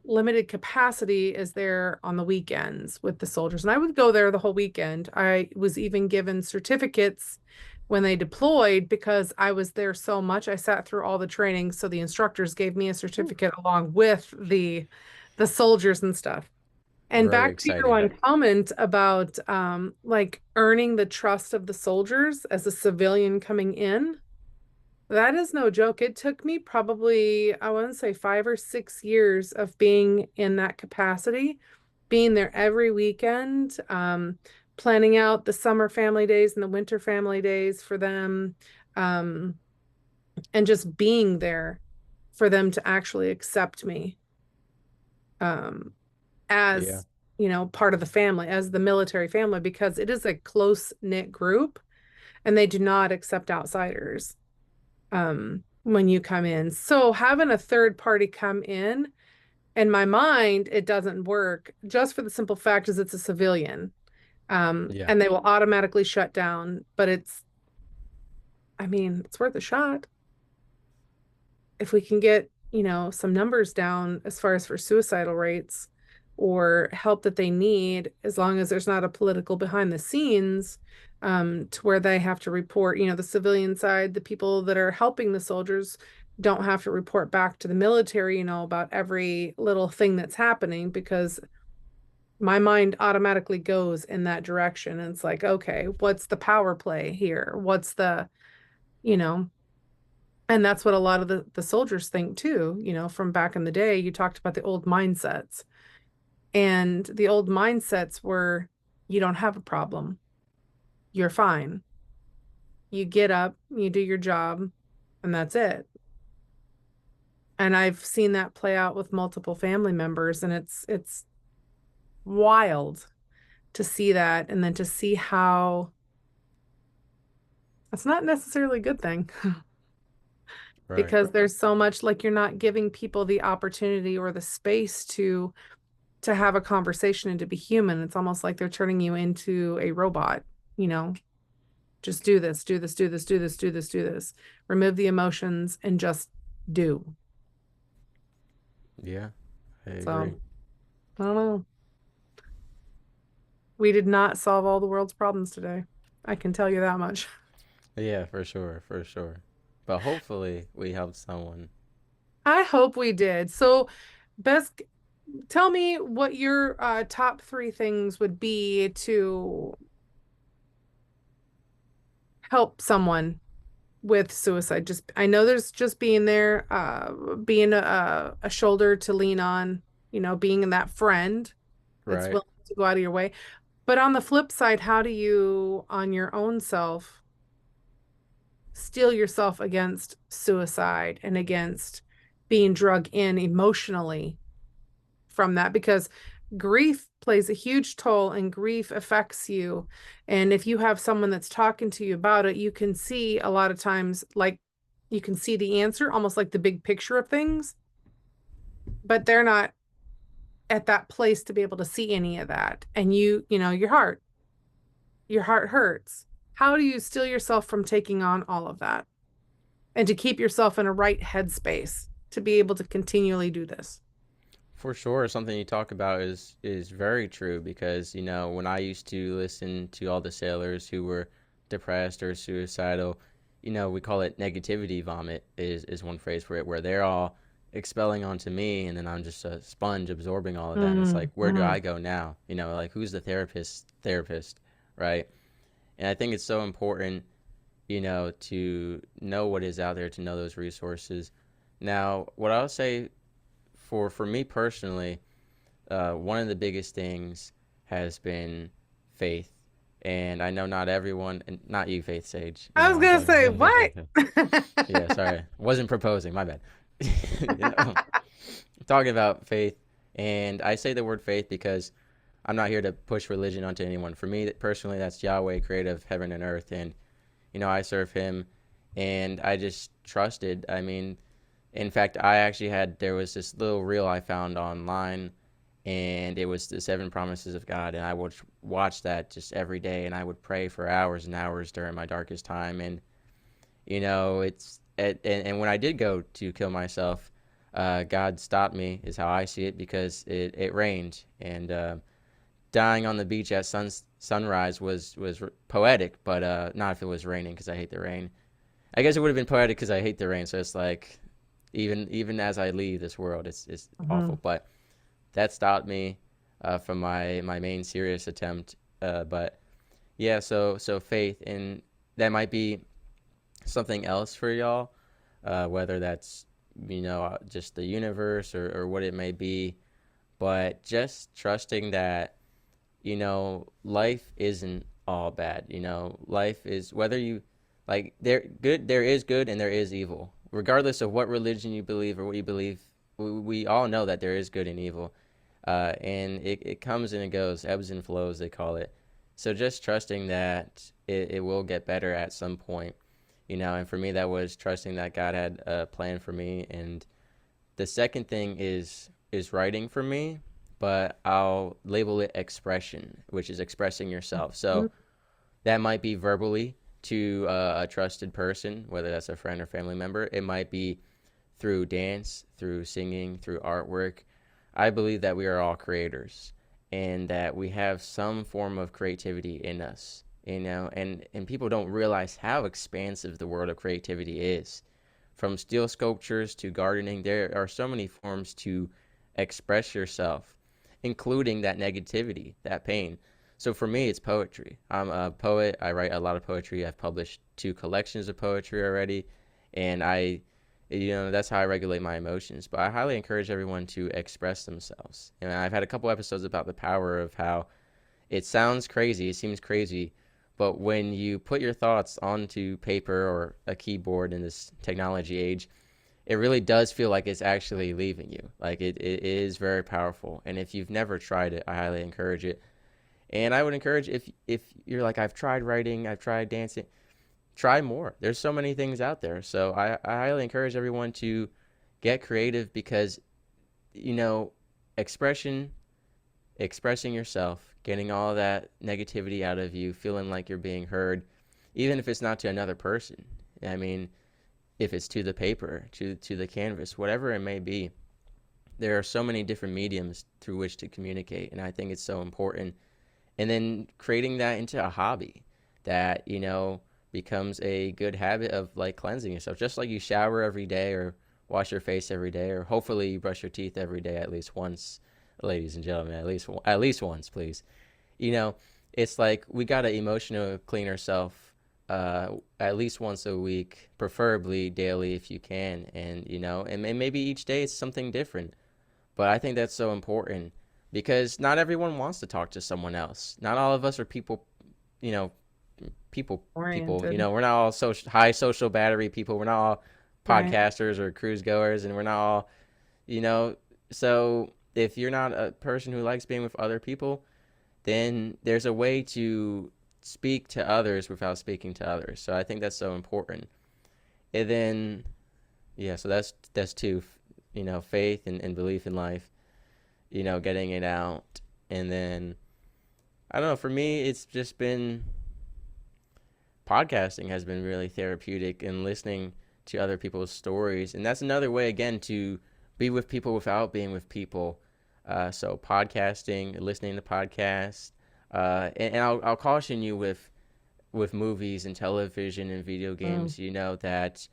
limited capacity is there on the weekends with the soldiers. And I would go there the whole weekend. I was even given certificates when they deployed, because I was there so much, I sat through all the training. So the instructors gave me a Whew. certificate along with the soldiers and stuff. And Very back to your exciting. one comment about like earning the trust of the soldiers as a civilian coming in, that is no joke. It took me probably, I want to say 5 or 6 years of being in that capacity, being there every weekend, planning out the summer family days and the winter family days for them, um, and just being there for them to actually accept me, um, Yeah. as, part of the family, as the military family, because it is a close-knit group and they do not accept outsiders. When you come in. So having a third party come in my mind, it doesn't work just for the simple fact is it's a civilian. Yeah. And they will automatically shut down, but I mean, it's worth a shot. If we can get, some numbers down as far as for suicidal rates or help that they need, as long as there's not a political behind the scenes, to where they have to report, the civilian side, the people that are helping the soldiers don't have to report back to the military, about every little thing that's happening, because my mind automatically goes in that direction. And it's like, okay, what's the power play here? What's you know, and that's what a lot of the soldiers think too, from back in the day. You talked about the old mindsets. And the old mindsets were, you don't have a problem. You're fine. You get up, you do your job, and that's it. And I've seen that play out with multiple family members, and it's wild to see that, and then to see how it's not necessarily a good thing. Right. Because there's so much, like, you're not giving people the opportunity or the space to have a conversation and to be human. It's almost like they're turning you into a robot, you know, just do this, do this, do this, do this, do this, do this. Remove the emotions and just do. Yeah. I So, agree. I don't know. We did not solve all the world's problems today. I can tell you that much. Yeah, for sure. For sure. But hopefully we helped someone. I hope we did. So, best tell me what your top three things would be to help someone with suicide. Just, I know there's just being there, being a shoulder to lean on, being that friend that's Right. willing to go out of your way. But on the flip side, how do you, on your own self, steel yourself against suicide and against being drug in emotionally from that? Because grief plays a huge toll and grief affects you. And if you have someone that's talking to you about it, you can see a lot of times, like, you can see the answer, almost like the big picture of things, but they're not at that place to be able to see any of that. And your heart hurts. How do you steel yourself from taking on all of that and to keep yourself in a right headspace to be able to continually do this? For sure, something you talk about is very true because when I used to listen to all the sailors who were depressed or suicidal, we call it negativity vomit is one phrase for it, where they're all expelling onto me, and then I'm just a sponge absorbing all of that, and it's like, where do Mm-hmm. I go now? Like, who's the therapist, right? And I think it's so important, to know what is out there, to know those resources. Now, what I'll say for me personally, one of the biggest things has been faith. And I know not everyone, and not you, Faith Sage. I was I'm gonna talking say, what? about. Yeah, sorry. Wasn't proposing. My bad. I'm talking about faith. And I say the word faith because I'm not here to push religion onto anyone. For me personally, that's Yahweh, creator of heaven and earth. And, I serve him. And I just trusted. I mean, in fact, there was this little reel I found online, and it was the seven promises of God. And I would watch that just every day, and I would pray for hours and hours during my darkest time. And, and when I did go to kill myself, God stopped me, is how I see it, because it rained. And dying on the beach at sunrise was poetic, but not if it was raining because I hate the rain. I guess it would have been poetic because I hate the rain. So it's like even as I leave this world, it's awful. Mhm. But that stopped me from my main serious attempt. But yeah, so faith, and that might be something else for y'all, whether that's just the universe or what it may be. But just trusting that life isn't all bad. Life is whether you like there is good and there is evil. Regardless of what religion you believe or what you believe, we all know that there is good and evil. And it comes and it goes, ebbs and flows, they call it. So just trusting that it will get better at some point, and for me, that was trusting that God had a plan for me. And the second thing is writing for me, but I'll label it expression, which is expressing yourself. So that might be verbally to a trusted person, whether that's a friend or family member. It might be through dance, through singing, through artwork. I believe that we are all creators and that we have some form of creativity in us, and people don't realize how expansive the world of creativity is. From steel sculptures to gardening, there are so many forms to express yourself, including that negativity, that pain. So for me, it's poetry. I'm a poet. I write a lot of poetry. I've published 2 collections of poetry already, and that's how I regulate my emotions. But I highly encourage everyone to express themselves. And I've had a couple episodes about the power of how it sounds crazy, it seems crazy, but when you put your thoughts onto paper or a keyboard in this technology age, it really does feel like it's actually leaving you. Like it is very powerful. And if you've never tried it, I highly encourage it. And I would encourage if you're like, I've tried writing, I've tried dancing, try more. There's so many things out there. So I highly encourage everyone to get creative because, you know, expression, expressing yourself, getting all that negativity out of you, feeling like you're being heard, even if it's not to another person. I mean, if it's to the paper, to the canvas, whatever it may be, there are so many different mediums through which to communicate, and I think it's so important. And then creating that into a hobby that becomes a good habit of like cleansing yourself, just like you shower every day or wash your face every day, or hopefully you brush your teeth every day at least once, ladies and gentlemen, at least once, please. you know it's like we gotta emotionally clean ourselves at least once a week, preferably daily if you can. And maybe each day it's something different. But I think that's so important because not everyone wants to talk to someone else. Not all of us are people, you know, people. Oriented. We're not all high social battery people. We're not all Right. podcasters or cruise goers, and we're not all, you know. So if you're not a person who likes being with other people, then there's a way to speak to others without speaking to others. So I think that's so important. And then, yeah, so that's two, faith and belief in life, getting it out. And then, I don't know, for me, it's just been podcasting has been really therapeutic and listening to other people's stories. And that's another way, again, to be with people without being with people. So podcasting, listening to podcasts, and I'll caution you with movies and television and video Mm. games, that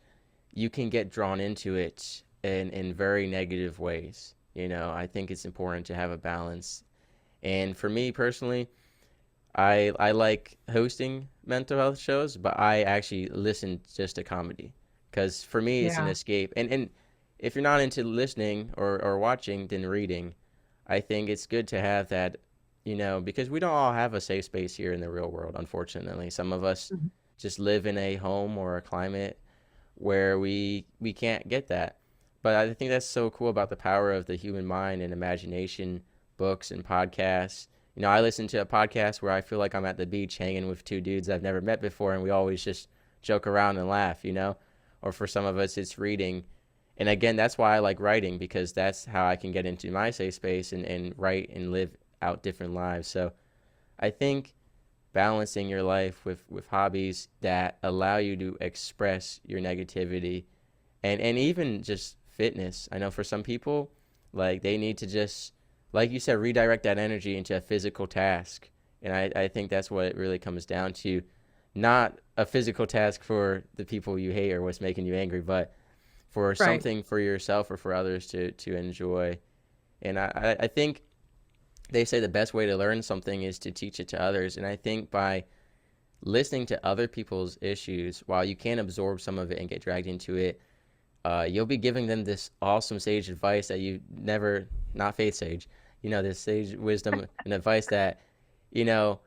you can get drawn into it in very negative ways. I think it's important to have a balance. And for me personally, I like hosting mental health shows, but I actually listen just to comedy because for me it's an Yeah. escape. And if you're not into listening or watching, then reading. I think it's good to have that, because we don't all have a safe space here in the real world, unfortunately. Some of us Mhm. just live in a home or a climate where we can't get that. But I think that's so cool about the power of the human mind and imagination, books and podcasts. I listen to a podcast where I feel like I'm at the beach hanging with 2 dudes I've never met before, and we always just joke around and laugh. Or for some of us, it's reading. And again, that's why I like writing because that's how I can get into my safe space and write and live out different lives. So I think balancing your life with hobbies that allow you to express your negativity and even just fitness. I know for some people, like they need to just like you said, redirect that energy into a physical task. And I think that's what it really comes down to. Not a physical task for the people you hate or what's making you angry, but for Right. something for yourself or for others to enjoy. And I think they say the best way to learn something is to teach it to others. And I think by listening to other people's issues, while you can absorb some of it and get dragged into it, you'll be giving them this awesome sage advice that you never, not faith sage, this sage wisdom and advice that, you know,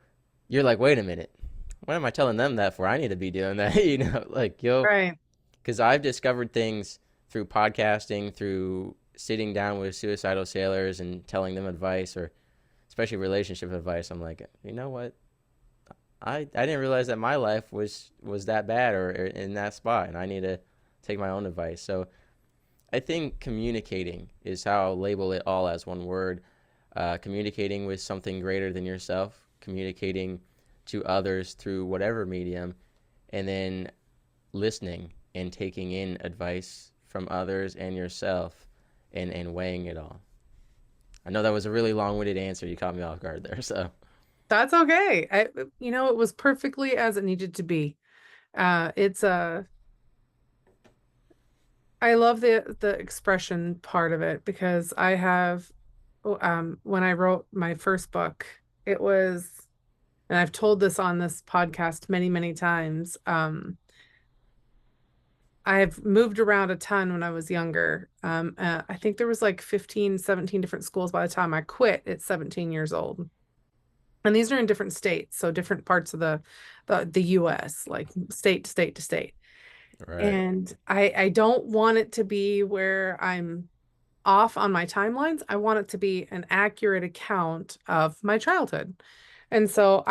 you're like, wait a minute, what am I telling them that for? I need to be doing that, like Right. because I've discovered things through podcasting, through sitting down with suicidal sailors and telling them advice, or especially relationship advice. I'm like, you know what? I didn't realize that my life was that bad or in that spot, and I need to take my own advice. So I think communicating is how I'll label it all as one word. Communicating with something greater than yourself, communicating to others through whatever medium, and then listening and taking in advice from others and yourself and weighing it all. I know that was a really long winded answer. You caught me off guard there. So, That's okay. It was perfectly as it needed to be. It's I love the expression part of it because I have when I wrote my first book, it was, and I've told this on this podcast many, many times. I've moved around a ton when I was younger. I think there was like 15, 17 different schools by the time I quit at 17 years old. And these are in different states, so different parts of the US, like state to state to state. right, And I don't want it to be where I'm off on my timelines. I want it to be an accurate account of my childhood. And so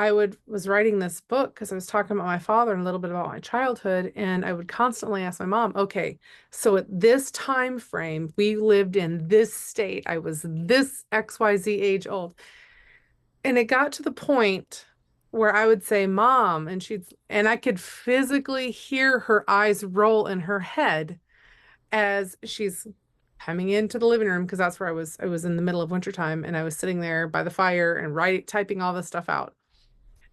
was writing this book because I was talking about my father and a little bit about my childhood, and I would constantly ask my mom, okay, so at this time frame, we lived in this state. I was this XYZ age old. And it got to the point where I would say, Mom, and I could physically hear her eyes roll in her head as she's coming into the living room because that's where I was. I was in the middle of wintertime and I was sitting there by the fire and typing all this stuff out.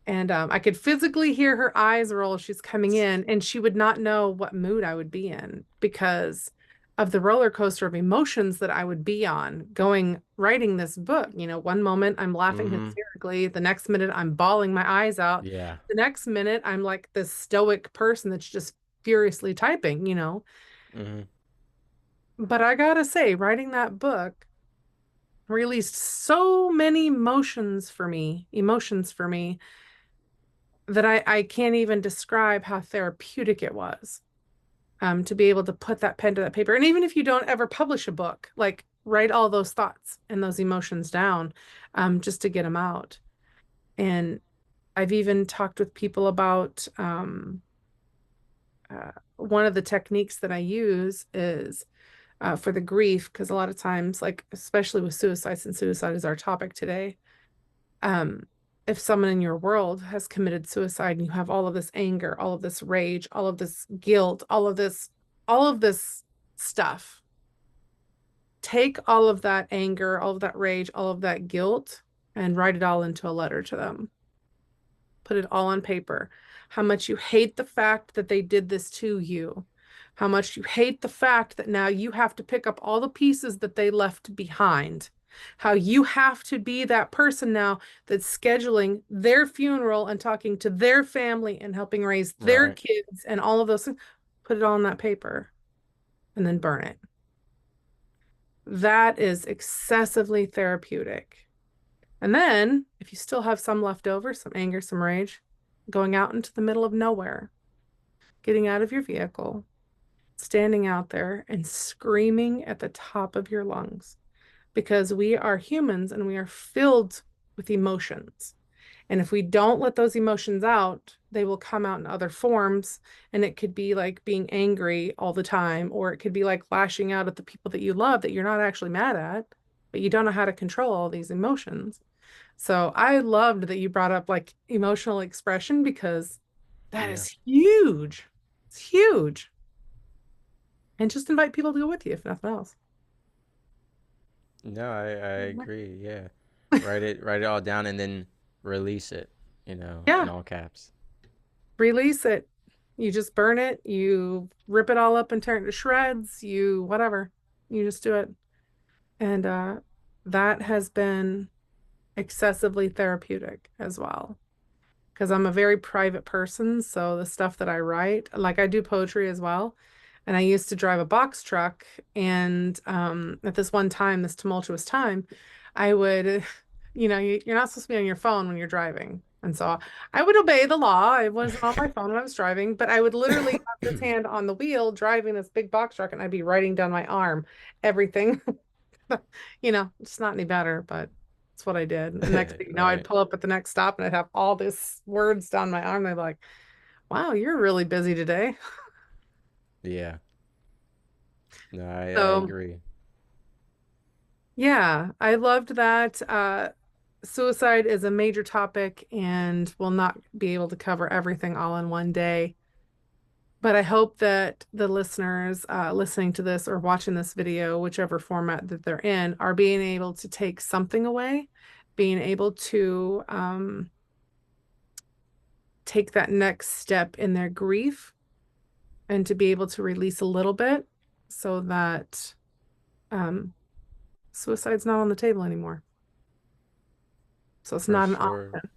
And I could physically hear her eyes roll as she's coming in, and she would not know what mood I would be in because of the roller coaster of emotions that I would be on writing this book. One moment I'm laughing mm-hmm, hysterically, the next minute I'm bawling my eyes out, yeah, the next minute I'm like this stoic person that's just furiously typing. mm-hmm, But I gotta say, writing that book released so many emotions for me that I can't even describe how therapeutic it was to be able to put that pen to that paper. And even if you don't ever publish a book, like write all those thoughts and those emotions down just to get them out. And I've even talked with people about one of the techniques that I use is for the grief, because a lot of times, like especially with suicide, since suicide is our topic today, um, if someone in your world has committed suicide and you have all of this anger, all of this rage, all of this guilt, all of this stuff, take all of that anger, all of that rage, all of that guilt, and write it all into a letter to them. Put it all on paper. How much you hate the fact that they did this to you. How much you hate the fact that now you have to pick up all the pieces that they left behind. How you have to be that person now that's scheduling their funeral and talking to their family and helping raise their right, kids and all of those things. Put it all on that paper and then burn it. That is excessively therapeutic. And then, if you still have some left over, some anger, some rage, going out into the middle of nowhere, getting out of your vehicle, standing out there and screaming at the top of your lungs because we are humans and we are filled with emotions. And if we don't let those emotions out, they will come out in other forms. And it could be like being angry all the time, or it could be like lashing out at the people that you love that you're not actually mad at, but you don't know how to control all these emotions. So I loved that you brought up like emotional expression because that yeah. is huge. It's huge. And just invite people to go with you if nothing else. No, I agree. Yeah. Write it all down and then release it, in Yeah, all caps. release it. You just burn it, you rip it all up and turn it to shreds, you whatever. You just do it. And that has been excessively therapeutic as well. Because I'm a very private person. So the stuff that I write, like I do poetry as well. And I used to drive a box truck. And at this one time, this tumultuous time, I would, you're not supposed to be on your phone when you're driving. And so I would obey the law. I wasn't on my phone when I was driving, but I would literally have this hand on the wheel driving this big box truck and I'd be writing down my arm everything. It's not any better, but it's what I did. And next thing you know, I'd Right. pull up at the next stop and I'd have all this words down my arm. They'd be like, wow, you're really busy today. Yeah. No, I So agree. yeah, I loved that. Suicide is a major topic and we'll not be able to cover everything all in one day. But I hope that the listeners listening to this or watching this video, whichever format that they're in, are being able to take something away, being able to take that next step in their grief and to be able to release a little bit so that um, suicide's not on the table anymore. So it's For not an sure. option.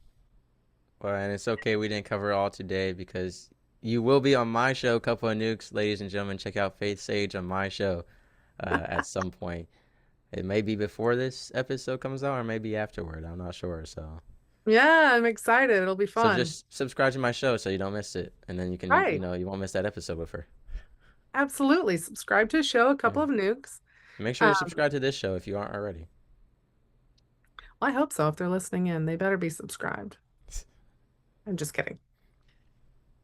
Well, and it's okay we didn't cover it all today because you will be on my show, Couple of Nukes, ladies and gentlemen. Check out Faith Sage on my show at some point. It may be before this episode comes out or maybe afterward. I'm not sure. Yeah, I'm excited. It'll be So fun. just subscribe to my show so you don't miss it, and then you can, Right. you won't miss that episode with her. Absolutely. Subscribe to the show, a Yeah. couple of nukes. Make sure you Um, subscribe to this show if you aren't already. well, I hope so. If they're listening in, they better be subscribed. I'm just kidding.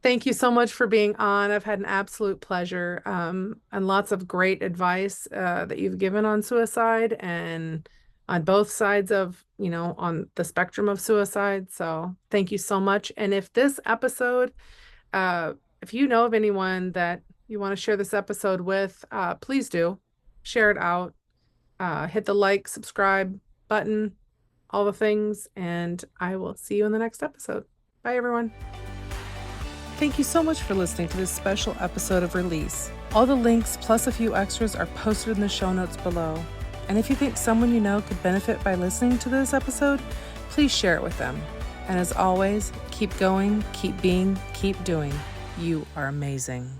Thank you so much for being on. I've had an absolute pleasure, and lots of great advice that you've given on suicide and on both sides of, on the spectrum of suicide. So thank you so much. And if this episode, if you know of anyone that you want to share this episode with, please do share it out. Hit the like, subscribe button, all the things, and I will see you in the next episode. Bye, everyone. Thank you so much for listening to this special episode of Release. All the links plus a few extras are posted in the show notes below. And if you think someone you know could benefit by listening to this episode, please share it with them. And as always, keep going, keep being, keep doing. You are amazing.